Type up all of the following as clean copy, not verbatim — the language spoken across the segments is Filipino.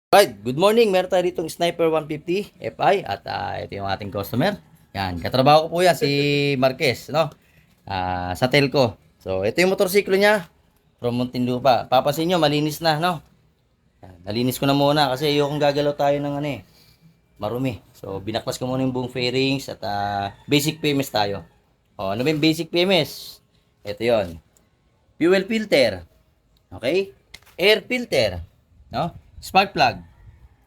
Right, good morning. Meron tayo ditong Sniper 150 FI at ito yung ating customer. Yan, katrabaho ko po yan si Marquez, no? Sa Telco. So, ito yung motorsiklo niya from Muntinlupa. Papansin nyo, malinis na, no? Yan, nalinis ko na muna kasi ayokong gagalaw tayo ng marumi. So, binaklas ko muna yung buong fairings at basic PMS tayo. O, ano ba yung basic PMS? Ito yon. Fuel filter. Okay? Air filter. No? Spark plug.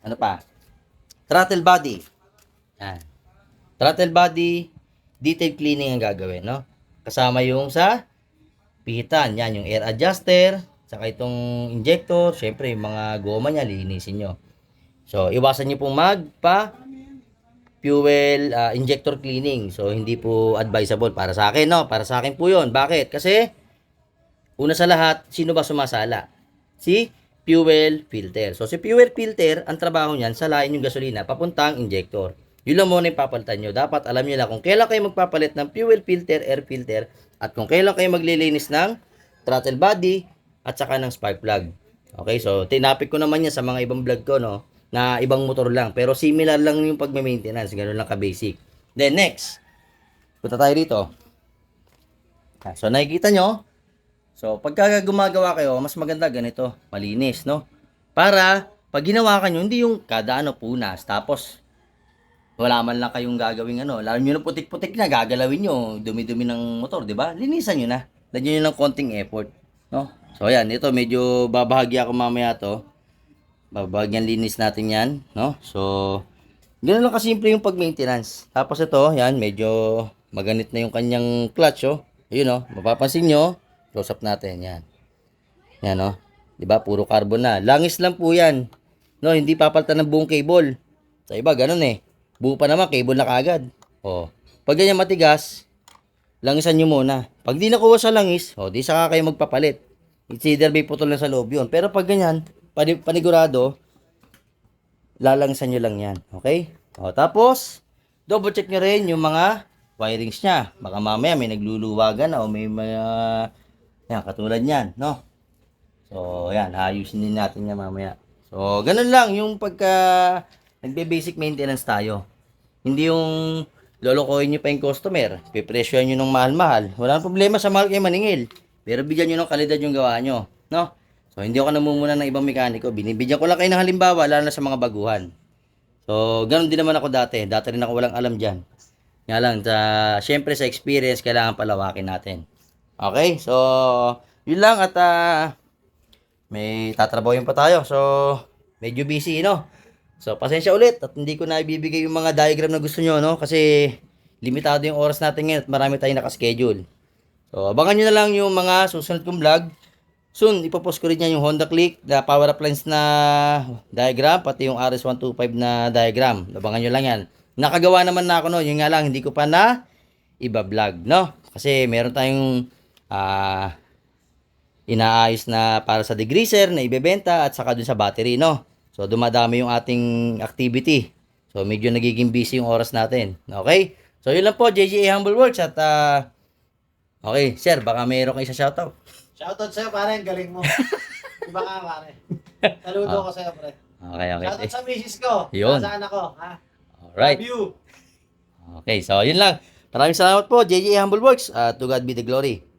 Ano pa? Throttle body. Yan. Throttle body, detail cleaning ang gagawin, no? Kasama yung sa pihitan. Yan, yung air adjuster, saka itong injector, syempre yung mga goma niya, linisin nyo. So, iwasan nyo pong fuel injector cleaning. So, hindi po advisable para sa akin, no? Para sa akin po yun. Bakit? Kasi, una sa lahat, sino ba sumasala? Si fuel filter. So, si fuel filter, ang trabaho niyan, salain yung gasolina papuntang injector. Yun lang muna yung papalitan nyo. Dapat alam nyo lang kung kailan kayo magpapalit ng fuel filter, air filter, at kung kailan kayo maglilinis ng throttle body, at saka ng spark plug. Okay, so, tinapik ko naman yan sa mga ibang vlog ko, no, na ibang motor lang. Pero similar lang yung pagme-maintenance. Ganun lang ka-basic. Then, next, punta tayo dito. So, nakikita nyo, so, pagka gumagawa kayo, mas maganda ganito, malinis, no? Para, pag ginawa ka nyo, hindi yung kada punas, tapos, wala man lang kayong gagawin lalo nyo na putik-putik na, gagalawin nyo, dumi-dumi ng motor, di ba? Linisan nyo na. Lagyan nyo ng konting effort, no? So, ayan, ito, medyo babahagi ako mamaya to. Babahagyan linis natin yan, no? So, ganoon lang kasimple yung pag-maintenance. Tapos ito, yan, medyo maganit na yung kanyang clutch, oh. Ayun, oh, mapapansin nyo, close up natin, yan. Yan, no? Diba? Puro carbon na. Langis lang po yan. No, hindi papalitan ng buong cable. Sa iba, ganun eh. Buo pa naman, cable na kagad. Oh. Pag ganyan matigas, langisan nyo muna. Pag di nakuha sa langis, di saka kayo magpapalit. It's either may putol na sa loob yun. Pero pag ganyan, panigurado, lalangisan nyo lang yan. Okay? Tapos, double check nyo rin yung mga wirings nya. Baka mamaya may nagluluwagan o may mga yan, katulad yan, no? So, yan, ayusin din natin yan mamaya. So, ganun lang yung pagka nagbe-basic maintenance tayo. Hindi yung lolokohin nyo pa yung customer, pipresyohan nyo ng mahal-mahal. Wala problema sa mahal kayo maningil. Pero bigyan nyo ng kalidad yung gawa nyo, no? So, hindi ako namumuna ng ibang mekaniko. Binibigyan ko lang kayo ng halimbawa, lalo na sa mga baguhan. So, ganun din naman ako dati. Dati rin ako walang alam dyan. Nga lang, syempre sa experience, kailangan palawakin natin. Okay, so, yun lang at may tatrabahoin pa tayo. So, medyo busy, no? So, pasensya ulit at hindi ko na ibibigay yung mga diagram na gusto nyo, no? Kasi, limitado yung oras natin ngayon at marami tayong nakaschedule. So, abangan nyo na lang yung mga susunod kong vlog. Soon, ipopost ko rin yan yung Honda Click, na power appliance na diagram, pati yung RS125 na diagram. Abangan nyo lang yan. Nakagawa naman na ako, no? Yung nga lang, hindi ko pa na iba-vlog, no? Kasi meron tayong inaayos na para sa degreaser na ibebenta at saka dun sa battery, no? So, dumadami yung ating activity. So, medyo nagiging busy yung oras natin. Okay? So, yun lang po, JGA Humble Works at okay, sir, baka mayroon kayo sa shoutout. Shoutout sa'yo, pare. Ang galing mo. Iba ka, pare. Saludo ko sa'yo, pare. Okay. Shoutout sa misis ko. Yun. Sa anak ko. Ha? Alright. Love you. Okay, so yun lang. Maraming salamat po, JGA Humble Works. To God be the glory.